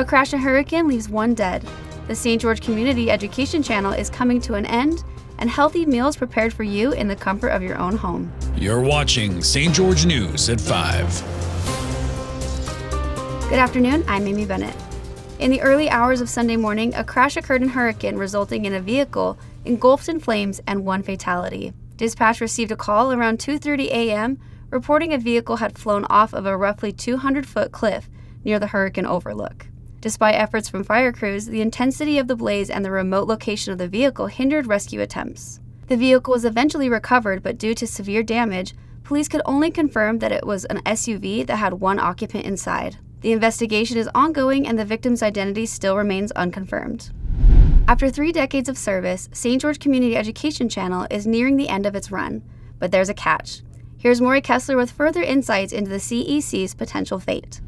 A crash and hurricane leaves one dead. The St. George Community Education Channel is coming to an end, and healthy meals prepared for you in the comfort of your own home. You're watching St. George News at 5. Good afternoon, I'm Amy Bennett. In the early hours of Sunday morning, a crash occurred in Hurricane, resulting in a vehicle engulfed in flames and one fatality. Dispatch received a call around 2:30 a.m. reporting a vehicle had flown off of a roughly 200-foot cliff near the Hurricane Overlook. Despite efforts from fire crews, the intensity of the blaze and the remote location of the vehicle hindered rescue attempts. The vehicle was eventually recovered, but due to severe damage, police could only confirm that it was an SUV that had one occupant inside. The investigation is ongoing and the victim's identity still remains unconfirmed. After 3 decades of service, St. George Community Education Channel is nearing the end of its run, but there's a catch. Here's Maury Kessler with further insights into the CEC's potential fate.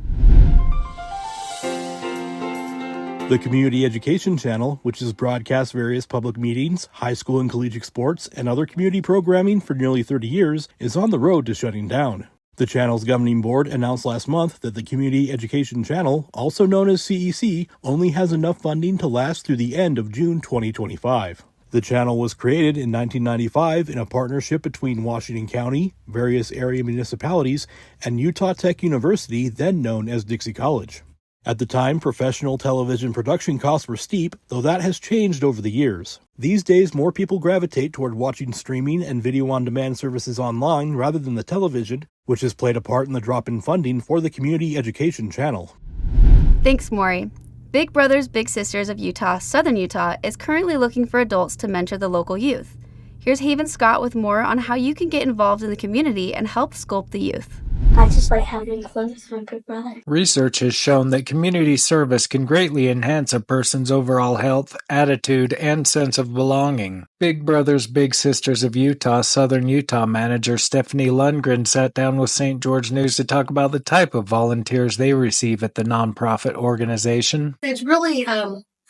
The Community Education Channel, which has broadcast various public meetings, high school and collegiate sports, and other community programming for nearly 30 years, is on the road to shutting down. The channel's governing board announced last month that the Community Education Channel, also known as CEC, only has enough funding to last through the end of June 2025. The channel was created in 1995 in a partnership between Washington County, various area municipalities, and Utah Tech University, then known as Dixie College. At the time, professional television production costs were steep, though that has changed over the years. These days, more people gravitate toward watching streaming and video-on-demand services online rather than the television, which has played a part in the drop in funding for the Community Education Channel. Thanks, Maury. Big Brothers Big Sisters of Utah, Southern Utah, is currently looking for adults to mentor the local youth. Here's Haven Scott with more on how you can get involved in the community and help sculpt the youth. I just like having fun with my big brother. Research has shown that community service can greatly enhance a person's overall health, attitude, and sense of belonging. Big Brothers Big Sisters of Utah, Southern Utah manager Stephanie Lundgren sat down with St. George News to talk about the type of volunteers they receive at the nonprofit organization. It's really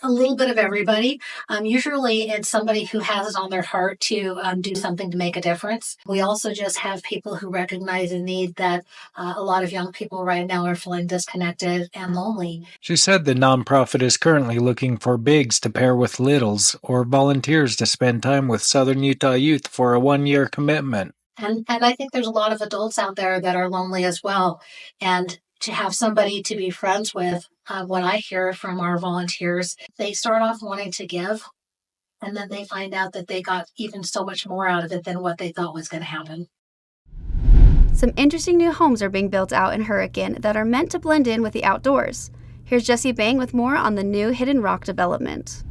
a little bit of everybody. Usually it's somebody who has it on their heart to do something to make a difference. We also just have people who recognize a need that a lot of young people right now are feeling disconnected and lonely. She said the nonprofit is currently looking for bigs to pair with littles or volunteers to spend time with Southern Utah youth for a 1-year commitment. And I think there's a lot of adults out there that are lonely as well. And to have somebody to be friends with, what I hear from our volunteers, they start off wanting to give, and then they find out that they got even so much more out of it than what they thought was going to happen. Some interesting new homes are being built out in Hurricane that are meant to blend in with the outdoors. Here's Jesse Bang with more on the new Hidden Rock development.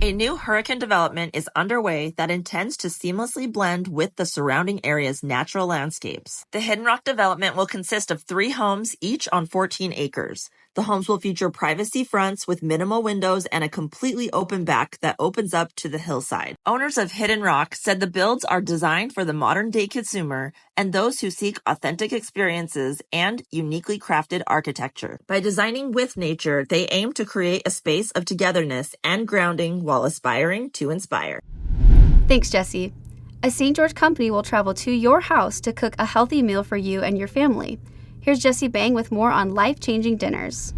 A new Hurricane development is underway that intends to seamlessly blend with the surrounding area's natural landscapes. The Hidden Rock development will consist of 3 homes, each on 14 acres. The homes will feature privacy fronts with minimal windows and a completely open back that opens up to the hillside. Owners of Hidden Rock said the builds are designed for the modern-day consumer and those who seek authentic experiences and uniquely crafted architecture. By designing with nature, they aim to create a space of togetherness and grounding while aspiring to inspire. Thanks, Jesse. A St. George company will travel to your house to cook a healthy meal for you and your family. Here's Jesse Bang with more on life-changing dinners.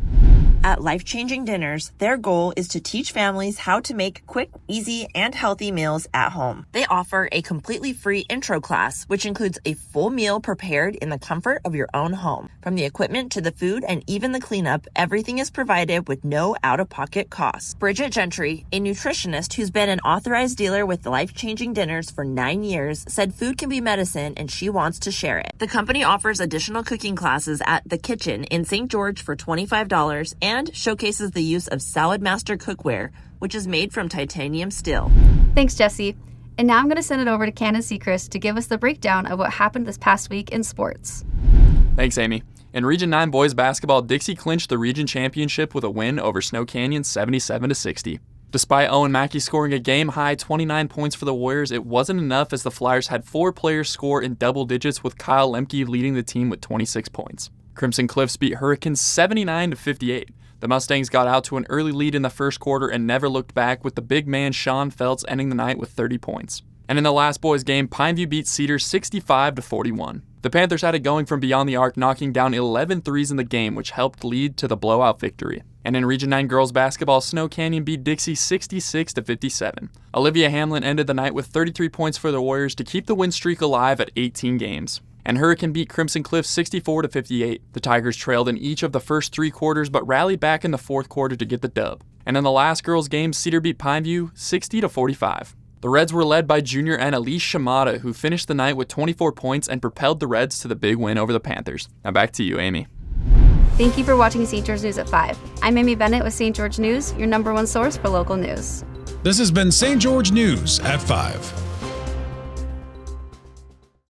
At Life Changing Dinners, their goal is to teach families how to make quick, easy, and healthy meals at home. They offer a completely free intro class, which includes a full meal prepared in the comfort of your own home. From the equipment to the food and even the cleanup, everything is provided with no out-of-pocket costs. Bridget Gentry, a nutritionist who's been an authorized dealer with Life Changing Dinners for 9 years, said food can be medicine and she wants to share it. The company offers additional cooking classes at The Kitchen in St. George for $25 and showcases the use of Salad Master cookware, which is made from titanium steel. Thanks, Jesse. And now I'm going to send it over to Candace Sechrist to give us the breakdown of what happened this past week in sports. Thanks, Amy. In Region 9 boys basketball, Dixie clinched the region championship with a win over Snow Canyon 77-60. Despite Owen Mackey scoring a game-high 29 points for the Warriors, it wasn't enough as the Flyers had 4 players score in double digits, with Kyle Lemke leading the team with 26 points. Crimson Cliffs beat Hurricanes 79-58. The Mustangs got out to an early lead in the first quarter and never looked back, with the big man Sean Feltz ending the night with 30 points. And in the last boys game, Pineview beat Cedar 65-41. The Panthers had it going from beyond the arc, knocking down 11 threes in the game, which helped lead to the blowout victory. And in Region 9 girls basketball, Snow Canyon beat Dixie 66-57. Olivia Hamlin ended the night with 33 points for the Warriors to keep the win streak alive at 18 games. And Hurricane beat Crimson Cliff 64-58. The Tigers trailed in each of the first 3 quarters, but rallied back in the fourth quarter to get the dub. And in the last girls' game, Cedar beat Pineview 60-45. The Reds were led by junior and Elise Shimada, who finished the night with 24 points and propelled the Reds to the big win over the Panthers. Now back to you, Amy. Thank you for watching St. George News at 5. I'm Amy Bennett with St. George News, your #1 source for local news. This has been St. George News at 5.